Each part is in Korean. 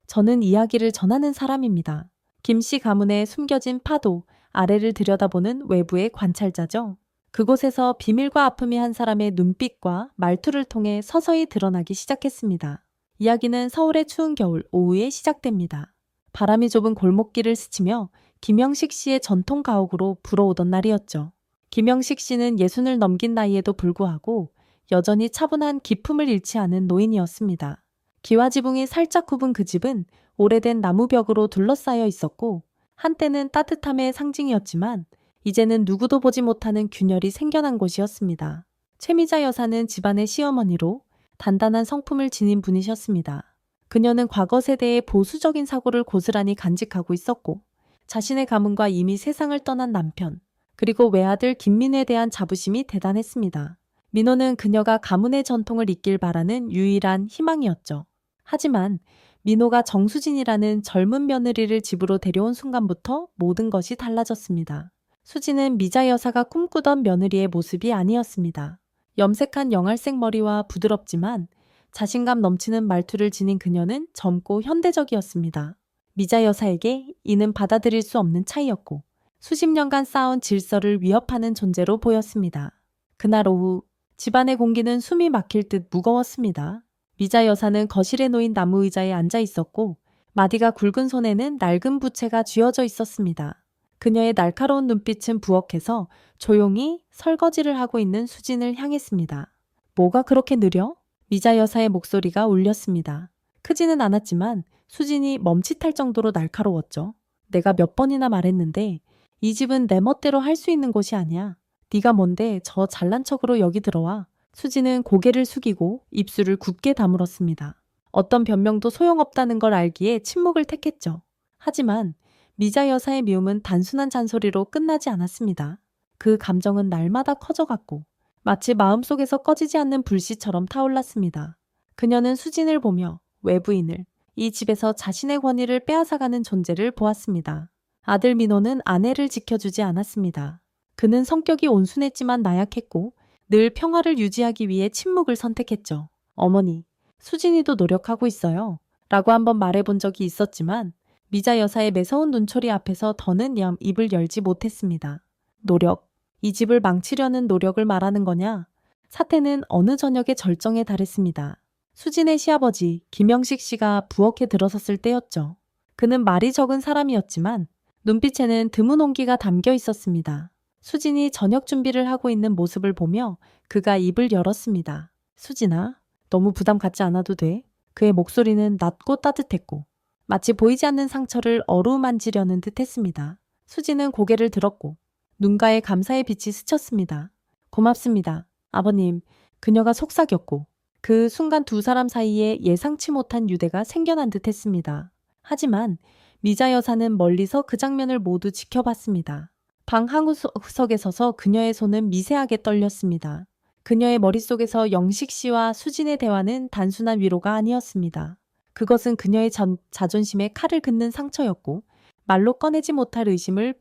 저는 이야기를 전하는 사람입니다. 김 씨 가문의 숨겨진 파도 아래를 들여다보는 외부의 관찰자죠. 그곳에서 비밀과 아픔이 한 사람의 눈빛과 말투를 통해 서서히 드러나기 시작했습니다. 이야기는 서울의 추운 겨울 오후에 시작됩니다. 바람이 좁은 골목길을 스치며 김영식 씨의 전통 가옥으로 불어오던 날이었죠. 김영식 씨는 60을 넘긴 나이에도 불구하고 여전히 차분한 기품을 잃지 않은 노인이었습니다. 기와 지붕이 살짝 굽은 그 집은 오래된 나무벽으로 둘러싸여 있었고 한때는 따뜻함의 상징이었지만 이제는 누구도 보지 못하는 균열이 생겨난 곳이었습니다. 최미자 여사는 집안의 시어머니로 단단한 성품을 지닌 분이셨습니다. 그녀는 과거 세대의 보수적인 사고를 고스란히 간직하고 있었고 자신의 가문과 이미 세상을 떠난 남편 그리고 외아들 김민호에 대한 자부심이 대단했습니다. 민호는 그녀가 가문의 전통을 잇길 바라는 유일한 희망이었죠. 하지만 민호가 정수진이라는 젊은 며느리를 집으로 데려온 순간부터 모든 것이 달라졌습니다. 수진은 미자 여사가 꿈꾸던 며느리의 모습이 아니었습니다. 염색한 영알색 머리와 부드럽지만 자신감 넘치는 말투를 지닌 그녀는 젊고 현대적이었습니다. 미자 여사에게 이는 받아들일 수 없는 차이였고 수십 년간 쌓아온 질서를 위협하는 존재로 보였습니다. 그날 오후 집안의 공기는 숨이 막힐 듯 무거웠습니다. 미자 여사는 거실에 놓인 나무 의자에 앉아 있었고 마디가 굵은 손에는 낡은 부채가 쥐어져 있었습니다. 그녀의 날카로운 눈빛은 부엌에서 조용히 설거지를 하고 있는 수진을 향했습니다. 뭐가 그렇게 느려? 미자 여사의 목소리가 울렸습니다. 크지는 않았지만 수진이 멈칫할 정도로 날카로웠죠. 내가 몇 번이나 말했는데 이 집은 내 멋대로 할 수 있는 곳이 아니야. 네가 뭔데 저 잘난 척으로 여기 들어와. 수진은 고개를 숙이고 입술을 굳게 다물었습니다. 어떤 변명도 소용없다는 걸 알기에 침묵을 택했죠. 하지만 미자 여사의 미움은 단순한 잔소리로 끝나지 않았습니다. 그 감정은 날마다 커져갔고 마치 마음속에서 꺼지지 않는 불씨처럼 타올랐습니다. 그녀는 수진을 보며 외부인을 이 집에서 자신의 권위를 빼앗아가는 존재를 보았습니다. 아들 민호는 아내를 지켜주지 않았습니다. 그는 성격이 온순했지만 나약했고 늘 평화를 유지하기 위해 침묵을 선택했죠. 어머니, 수진이도 노력하고 있어요. 라고 한번 말해본 적이 있었지만 미자 여사의 매서운 눈초리 앞에서 더는 입을 열지 못했습니다. 노력, 이 집을 망치려는 노력을 말하는 거냐? 사태는 어느 저녁에 절정에 달했습니다. 수진의 시아버지 김영식 씨가 부엌에 들어섰을 때였죠. 그는 말이 적은 사람이었지만 눈빛에는 드문 온기가 담겨 있었습니다. 수진이 저녁 준비를 하고 있는 모습을 보며 그가 입을 열었습니다. 수진아, 너무 부담 갖지 않아도 돼. 그의 목소리는 낮고 따뜻했고 마치 보이지 않는 상처를 어루만지려는 듯 했습니다. 수진은 고개를 들었고 눈가에 감사의 빛이 스쳤습니다. 고맙습니다. 아버님, 그녀가 속삭였고 그 순간 두 사람 사이에 예상치 못한 유대가 생겨난 듯 했습니다. 하지만 미자 여사는 멀리서 그 장면을 모두 지켜봤습니다. 방 한구석에 서서 그녀의 손은 미세하게 떨렸습니다. 그녀의 머릿속에서 영식 씨와 수진의 대화는 단순한 위로가 아니었습니다. 그것은 그녀의 자존심에 칼을 긋는 상처였고 말로 꺼내지 못할 의심을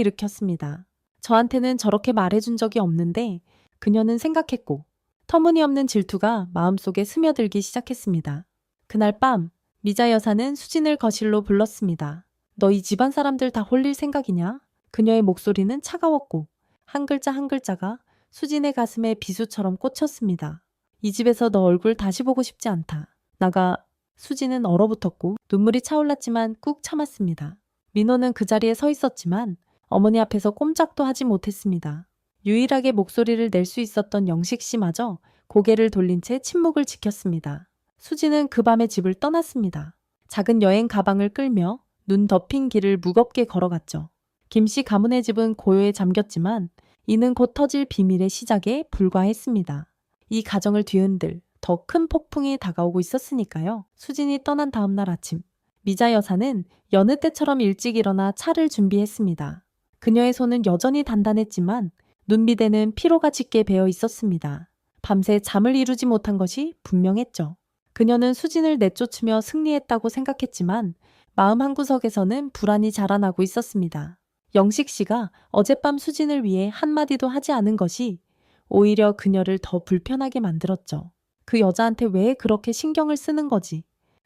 불러일으켰습니다. 저한테는 저렇게 말해준 적이 없는데 그녀는 생각했고 터무니없는 질투가 마음속에 스며들기 시작했습니다. 그날 밤 미자 여사는 수진을 거실로 불렀습니다. 너 이 집안 사람들 다 홀릴 생각이냐? 그녀의 목소리는 차가웠고 한 글자 한 글자가 수진의 가슴에 비수처럼 꽂혔습니다. 이 집에서 너 얼굴 다시 보고 싶지 않다. 나가. 수진은 얼어붙었고 눈물이 차올랐지만 꾹 참았습니다. 민호는 그 자리에 서 있었지만 어머니 앞에서 꼼짝도 하지 못했습니다. 유일하게 목소리를 낼 수 있었던 영식 씨마저 고개를 돌린 채 침묵을 지켰습니다. 수진은 그 밤에 집을 떠났습니다. 작은 여행 가방을 끌며 눈 덮인 길을 무겁게 걸어갔죠. 김 씨 가문의 집은 고요에 잠겼지만 이는 곧 터질 비밀의 시작에 불과했습니다. 이 가정을 뒤흔들 더 큰 폭풍이 다가오고 있었으니까요. 수진이 떠난 다음 날 아침, 미자 여사는 여느 때처럼 일찍 일어나 차를 준비했습니다. 그녀의 손은 여전히 단단했지만 눈밑에는 피로가 짙게 배어 있었습니다. 밤새 잠을 이루지 못한 것이 분명했죠. 그녀는 수진을 내쫓으며 승리했다고 생각했지만 마음 한구석에서는 불안이 자라나고 있었습니다. 영식 씨가 어젯밤 수진을 위해 한마디도 하지 않은 것이 오히려 그녀를 더 불편하게 만들었죠. 그 여자한테 왜 그렇게 신경을 쓰는 거지?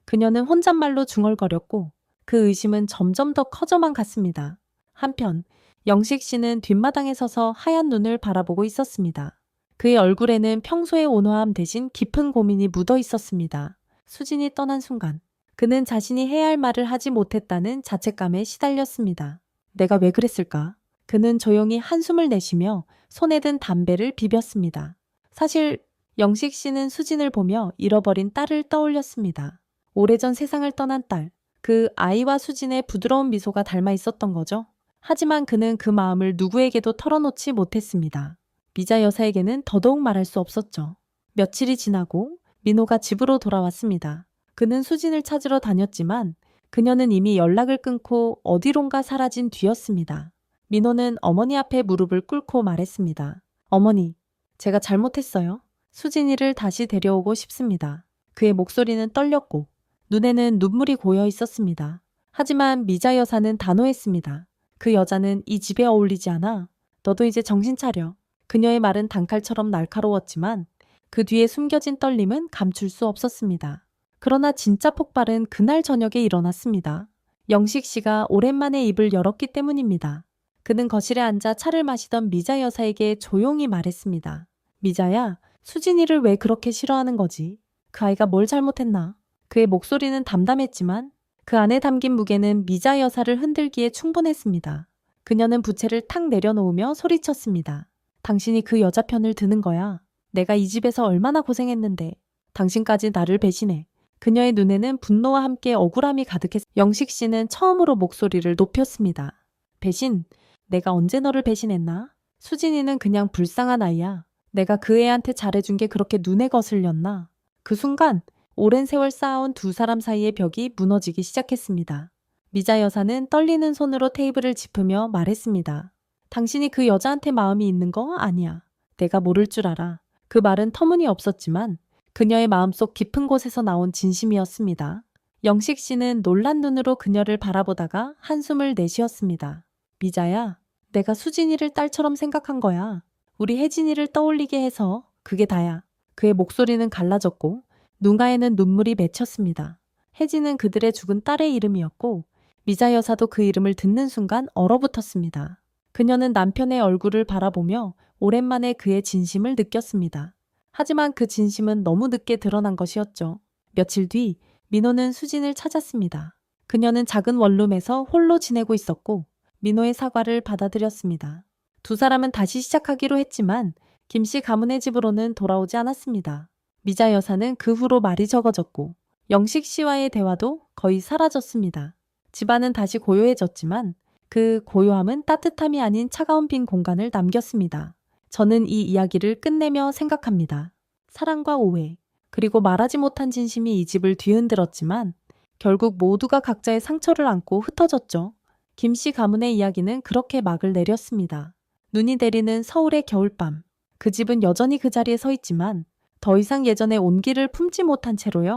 그녀는 혼잣말로 중얼거렸고 그 의심은 점점 더 커져만 갔습니다. 한편 영식 씨는 뒷마당에 서서 하얀 눈을 바라보고 있었습니다. 그의 얼굴에는 평소의 온화함 대신 깊은 고민이 묻어 있었습니다. 수진이 떠난 순간 그는 자신이 해야 할 말을 하지 못했다는 자책감에 시달렸습니다. 내가 왜 그랬을까? 그는 조용히 한숨을 내쉬며 손에 든 담배를 비볐습니다. 사실 영식 씨는 수진을 보며 잃어버린 딸을 떠올렸습니다. 오래전 세상을 떠난 딸, 그 아이와 수진의 부드러운 미소가 닮아 있었던 거죠. 하지만 그는 그 마음을 누구에게도 털어놓지 못했습니다. 미자 여사에게는 더더욱 말할 수 없었죠. 며칠이 지나고 민호가 집으로 돌아왔습니다. 그는 수진을 찾으러 다녔지만 그녀는 이미 연락을 끊고 어디론가 사라진 뒤였습니다. 민호는 어머니 앞에 무릎을 꿇고 말했습니다. 어머니, 제가 잘못했어요. 수진이를 다시 데려오고 싶습니다. 그의 목소리는 떨렸고 눈에는 눈물이 고여 있었습니다. 하지만 미자 여사는 단호했습니다. 그 여자는 이 집에 어울리지 않아. 너도 이제 정신 차려. 그녀의 말은 단칼처럼 날카로웠지만 그 뒤에 숨겨진 떨림은 감출 수 없었습니다. 그러나 진짜 폭발은 그날 저녁에 일어났습니다. 영식 씨가 오랜만에 입을 열었기 때문입니다. 그는 거실에 앉아 차를 마시던 미자 여사에게 조용히 말했습니다. 미자야, 수진이를 왜 그렇게 싫어하는 거지? 그 아이가 뭘 잘못했나? 그의 목소리는 담담했지만 그 안에 담긴 무게는 미자 여사를 흔들기에 충분했습니다. 그녀는 부채를 탁 내려놓으며 소리쳤습니다. 당신이 그 여자 편을 드는 거야. 내가 이 집에서 얼마나 고생했는데 당신까지 나를 배신해. 그녀의 눈에는 분노와 함께 억울함이 가득했. 영식 씨는 처음으로 목소리를 높였습니다. 배신? 내가 언제 너를 배신했나? 수진이는 그냥 불쌍한 아이야. 내가 그 애한테 잘해준 게 그렇게 눈에 거슬렸나? 그 순간 오랜 세월 쌓아온 두 사람 사이의 벽이 무너지기 시작했습니다. 미자 여사는 떨리는 손으로 테이블을 짚으며 말했습니다. 당신이 그 여자한테 마음이 있는 거 아니야. 내가 모를 줄 알아. 그 말은 터무니없었지만 그녀의 마음속 깊은 곳에서 나온 진심이었습니다. 영식 씨는 놀란 눈으로 그녀를 바라보다가 한숨을 내쉬었습니다. 미자야, 내가 수진이를 딸처럼 생각한 거야. 우리 혜진이를 떠올리게 해서 그게 다야. 그의 목소리는 갈라졌고 눈가에는 눈물이 맺혔습니다. 혜진은 그들의 죽은 딸의 이름이었고 미자 여사도 그 이름을 듣는 순간 얼어붙었습니다. 그녀는 남편의 얼굴을 바라보며 오랜만에 그의 진심을 느꼈습니다. 하지만 그 진심은 너무 늦게 드러난 것이었죠. 며칠 뒤 민호는 수진을 찾았습니다. 그녀는 작은 원룸에서 홀로 지내고 있었고 민호의 사과를 받아들였습니다. 두 사람은 다시 시작하기로 했지만 김씨 가문의 집으로는 돌아오지 않았습니다. 미자 여사는 그 후로 말이 적어졌고 영식 씨와의 대화도 거의 사라졌습니다. 집안은 다시 고요해졌지만 그 고요함은 따뜻함이 아닌 차가운 빈 공간을 남겼습니다. 저는 이 이야기를 끝내며 생각합니다. 사랑과 오해, 그리고 말하지 못한 진심이 이 집을 뒤흔들었지만 결국 모두가 각자의 상처를 안고 흩어졌죠. 김씨 가문의 이야기는 그렇게 막을 내렸습니다. 눈이 내리는 서울의 겨울밤. 그 집은 여전히 그 자리에 서 있지만 더 이상 예전의 온기를 품지 못한 채로요.